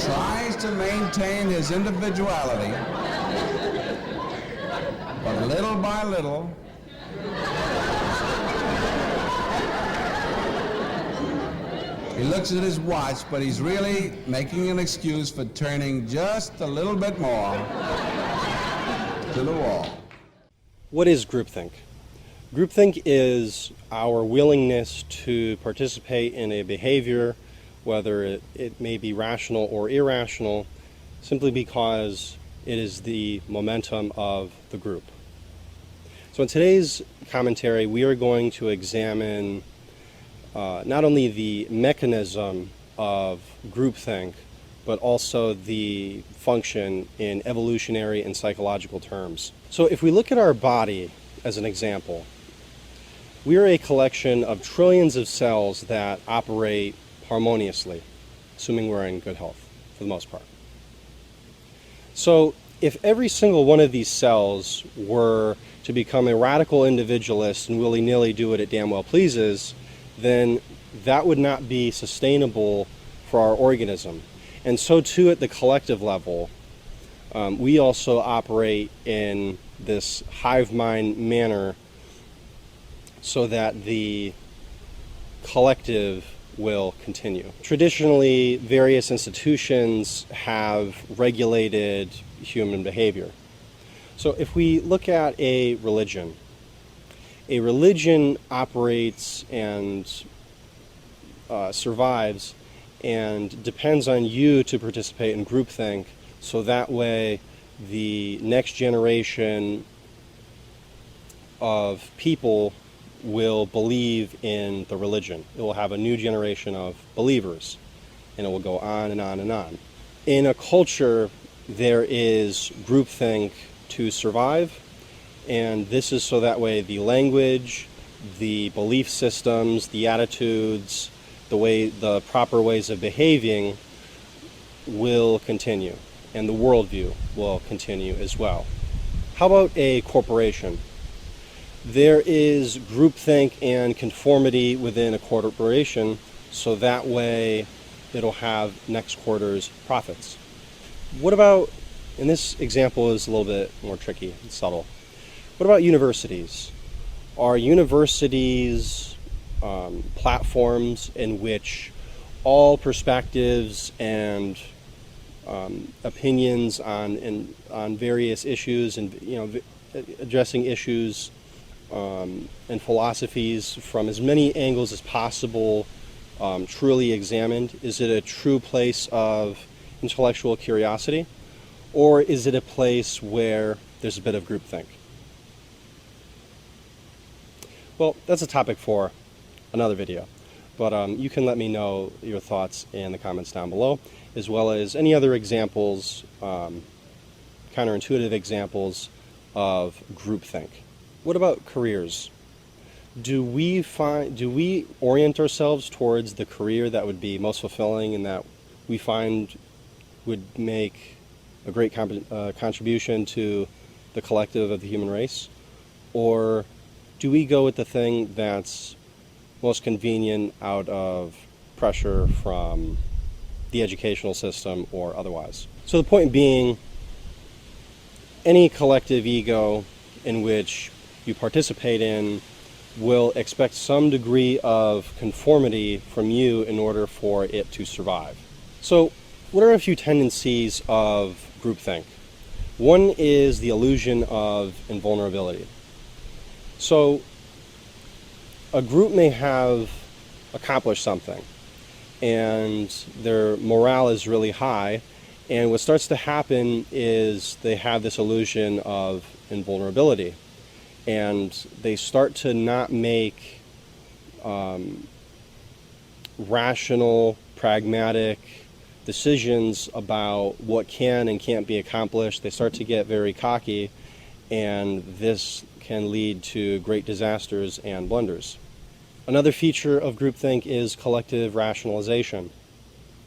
tries to maintain his individuality, but little by little, he looks at his watch, but he's really making an excuse for turning just a little bit more to the wall. What is groupthink? Groupthink is our willingness to participate in a behavior, whether it may be rational or irrational, simply because it is the momentum of the group. So in today's commentary, we are going to examine not only the mechanism of groupthink, but also the function in evolutionary and psychological terms. So if we look at our body as an example, we are a collection of trillions of cells that operate harmoniously, assuming we're in good health for the most part. So if every single one of these cells were to become a radical individualist and willy-nilly do what it damn well pleases, then that would not be sustainable for our organism. And so too at the collective level, we also operate in this hive mind manner so that the collective will continue. Traditionally, various institutions have regulated human behavior. So if we look at a religion operates and survives and depends on you to participate in groupthink, so that way the next generation of people will believe in the religion. It will have a new generation of believers, and it will go on and on and on. In a culture, there is groupthink to survive, and this is so that way the language, the belief systems, the attitudes, the proper ways of behaving will continue, and the worldview will continue as well. How about a corporation? There is groupthink and conformity within a corporation, so that way it'll have next quarter's profits. What about, and this example is a little bit more tricky and subtle, what about universities? Are universities platforms in which all perspectives and opinions on various issues and addressing issues and philosophies from as many angles as possible truly examined? Is it a true place of intellectual curiosity, or is it a place where there's a bit of groupthink? Well, that's a topic for another video, but you can let me know your thoughts in the comments down below, as well as any other examples, counterintuitive examples of groupthink. What about careers? Do we orient ourselves towards the career that would be most fulfilling and that we find would make a great contribution to the collective of the human race? Or do we go with the thing that's most convenient out of pressure from the educational system or otherwise? So the point being, any collective ego in which you participate in will expect some degree of conformity from you in order for it to survive. So what are a few tendencies of groupthink? One is the illusion of invulnerability. So a group may have accomplished something and their morale is really high, and what starts to happen is they have this illusion of invulnerability, and they start to not make rational, pragmatic decisions about what can and can't be accomplished. They start to get very cocky, and this can lead to great disasters and blunders. Another feature of groupthink is collective rationalization.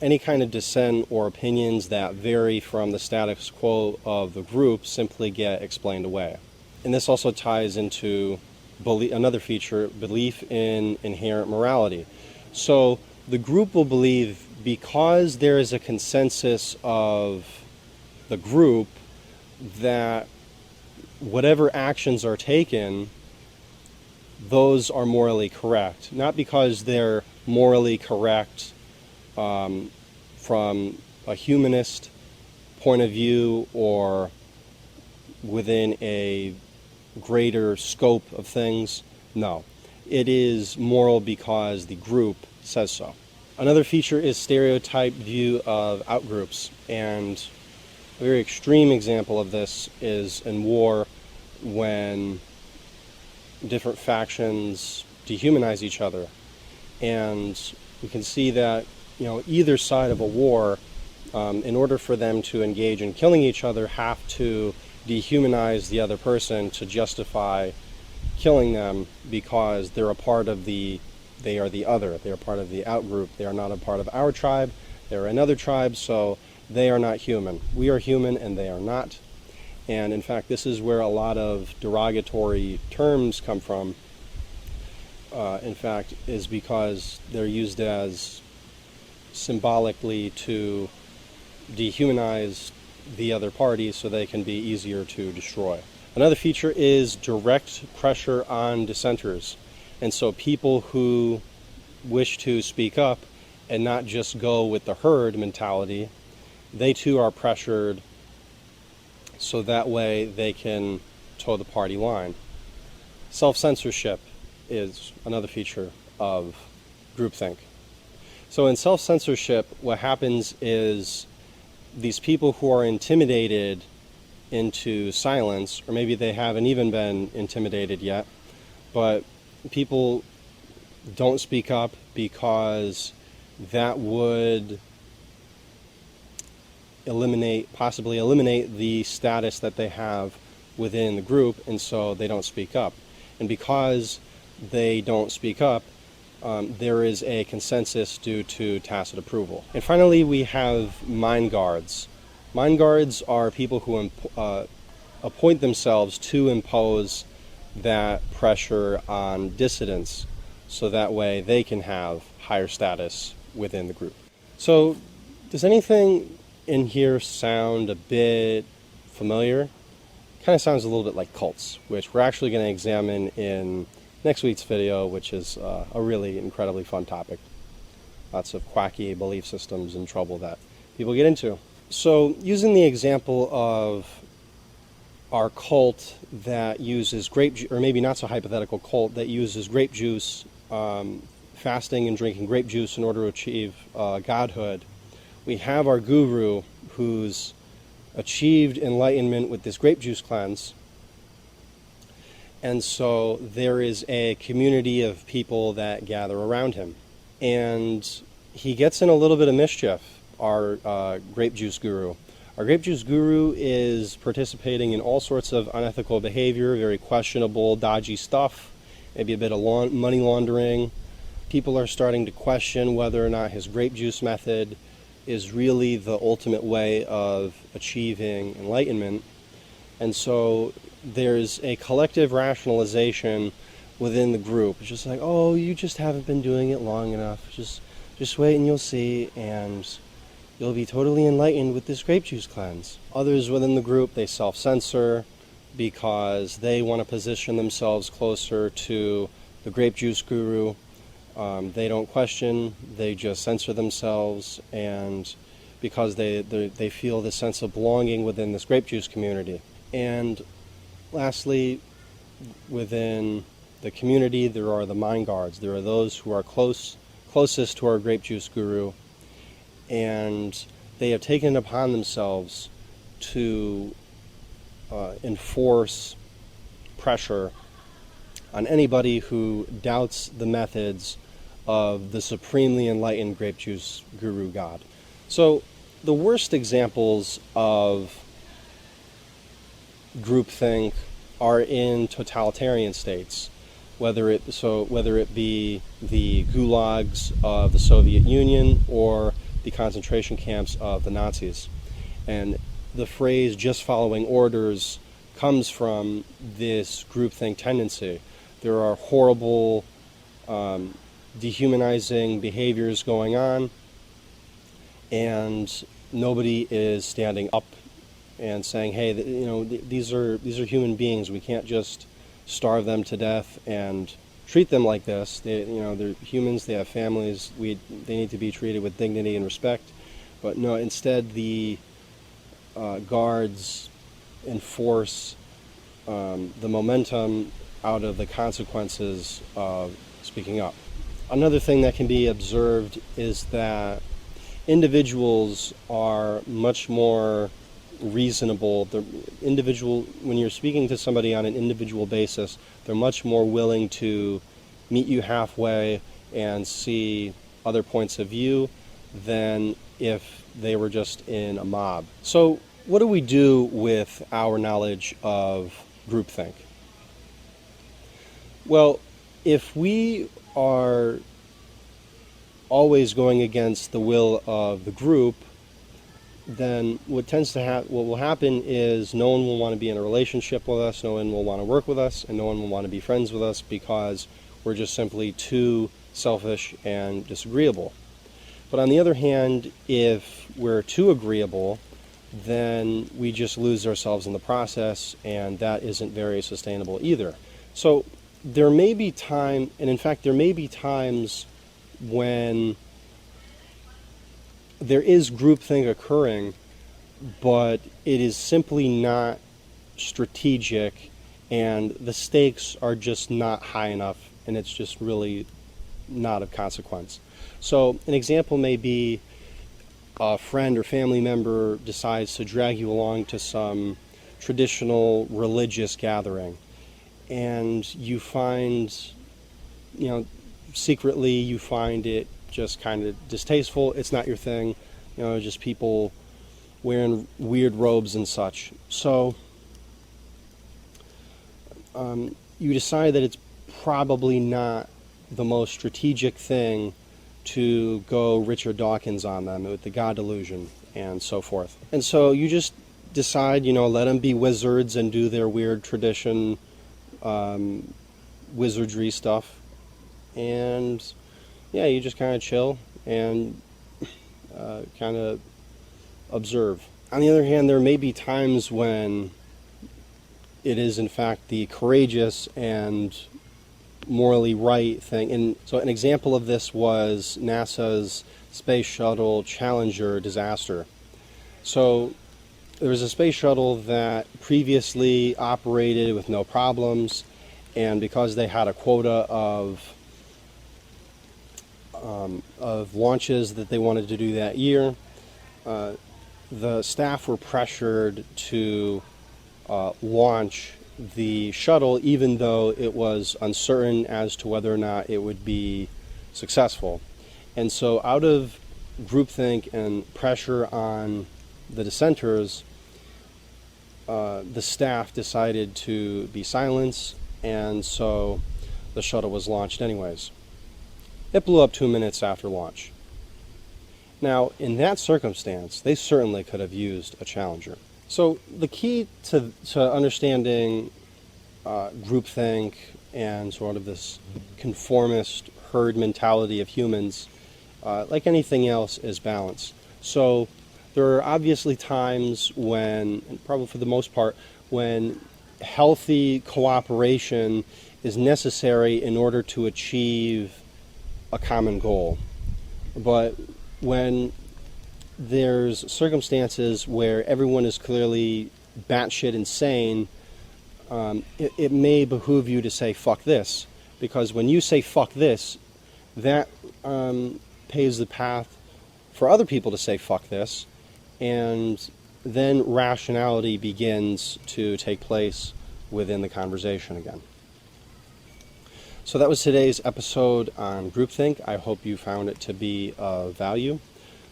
Any kind of dissent or opinions that vary from the status quo of the group simply get explained away. And this also ties into another feature, belief in inherent morality. So the group will believe, because there is a consensus of the group, that whatever actions are taken, those are morally correct. Not because they're morally correct from a humanist point of view or within a greater scope of things. No, it is moral because the group says so. Another feature is stereotyped view of outgroups, and a very extreme example of this is in war, when different factions dehumanize each other. And we can see that, either side of a war, in order for them to engage in killing each other, have to dehumanize the other person to justify killing them, because they're a part of they are the other. They are part of the outgroup. They are not a part of our tribe. They're another tribe, so they are not human. We are human and they are not. And in fact, this is where a lot of derogatory terms come from. In fact, is because they're used as symbolically to dehumanize the other party so they can be easier to destroy. Another feature is direct pressure on dissenters. And so people who wish to speak up and not just go with the herd mentality, they too are pressured so that way they can toe the party line. Self-censorship is another feature of groupthink. So in self-censorship, what happens is these people who are intimidated into silence, or maybe they haven't even been intimidated yet, but people don't speak up because that would possibly eliminate the status that they have within the group, and so they don't speak up. And because they don't speak up, there is a consensus due to tacit approval. And finally, we have mind guards. Mind guards are people who appoint themselves to impose that pressure on dissidents, so that way they can have higher status within the group. So, does anything in here sound a bit familiar? Kind of sounds a little bit like cults, which we're actually going to examine in next week's video, which is a really incredibly fun topic. Lots of quacky belief systems and trouble that people get into. So, using the example of our cult that uses or maybe not so hypothetical cult that uses grape juice, fasting and drinking grape juice in order to achieve godhood, we have our guru who's achieved enlightenment with this grape juice cleanse. And so there is a community of people that gather around him. And he gets in a little bit of mischief, our grape juice guru. Our grape juice guru is participating in all sorts of unethical behavior, very questionable, dodgy stuff, maybe a bit of money laundering. People are starting to question whether or not his grape juice method is really the ultimate way of achieving enlightenment. And so there's a collective rationalization within the group. It's just like, oh, you just haven't been doing it long enough. Just wait and you'll see, and you'll be totally enlightened with this grape juice cleanse. Others within the group, they self-censor because they want to position themselves closer to the grape juice guru. They don't question, they just censor themselves, and because they feel this sense of belonging within this grape juice community. And lastly, within the community, there are the mind guards. There are those who are closest to our grape juice guru, and they have taken it upon themselves to enforce pressure on anybody who doubts the methods of the supremely enlightened grape juice guru god. So the worst examples of groupthink are in totalitarian states, whether it be the gulags of the Soviet Union or the concentration camps of the Nazis. And the phrase "just following orders" comes from this groupthink tendency. There are horrible dehumanizing behaviors going on, and nobody is standing up and saying, "Hey, these are human beings. We can't just starve them to death and treat them like this. They're humans. They have families. They need to be treated with dignity and respect." But no, instead the guards enforce the momentum out of the consequences of speaking up. Another thing that can be observed is that individuals are much more reasonable. When you're speaking to somebody on an individual basis, they're much more willing to meet you halfway and see other points of view than if they were just in a mob. So what do we do with our knowledge of groupthink? Well, if we are always going against the will of the group, then what will happen is no one will want to be in a relationship with us, no one will want to work with us, and no one will want to be friends with us because we're just simply too selfish and disagreeable. But on the other hand, if we're too agreeable, then we just lose ourselves in the process, and that isn't very sustainable either. So there may be times when there is groupthink occurring, but it is simply not strategic, and the stakes are just not high enough, and it's just really not of consequence. So an example may be a friend or family member decides to drag you along to some traditional religious gathering, and you find, secretly you find it just kind of distasteful. It's not your thing, just people wearing weird robes and such. So you decide that it's probably not the most strategic thing to go Richard Dawkins on them with the God delusion and so forth. And so you just decide, let them be wizards and do their weird tradition wizardry stuff. And yeah, you just kind of chill and kind of observe. On the other hand, there may be times when it is in fact the courageous and morally right thing. And so an example of this was NASA's Space Shuttle Challenger disaster. So there was a space shuttle that previously operated with no problems, and because they had a quota of launches that they wanted to do that year, the staff were pressured to launch the shuttle, even though it was uncertain as to whether or not it would be successful. And so out of groupthink and pressure on the dissenters, the staff decided to be silenced, and so the shuttle was launched anyways. It blew up 2 minutes after launch. Now, in that circumstance, they certainly could have used a Challenger. So the key to understanding groupthink and sort of this conformist herd mentality of humans, like anything else, is balance. So there are obviously times when, and probably for the most part, when healthy cooperation is necessary in order to achieve a common goal. But when there's circumstances where everyone is clearly batshit insane, it may behoove you to say fuck this, because when you say fuck this, that paves the path for other people to say fuck this, and then rationality begins to take place within the conversation again. So that was today's episode on groupthink. I hope you found it to be of value.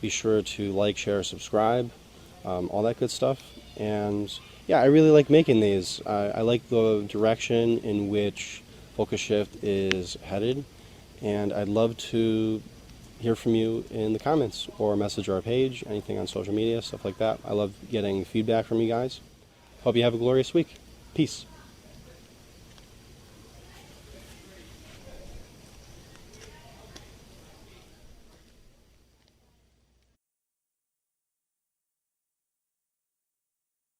Be sure to like, share, subscribe, all that good stuff. And yeah, I really like making these. I like the direction in which Focus Shift is headed, and I'd love to hear from you in the comments or message our page, anything on social media, stuff like that. I love getting feedback from you guys. Hope you have a glorious week. Peace.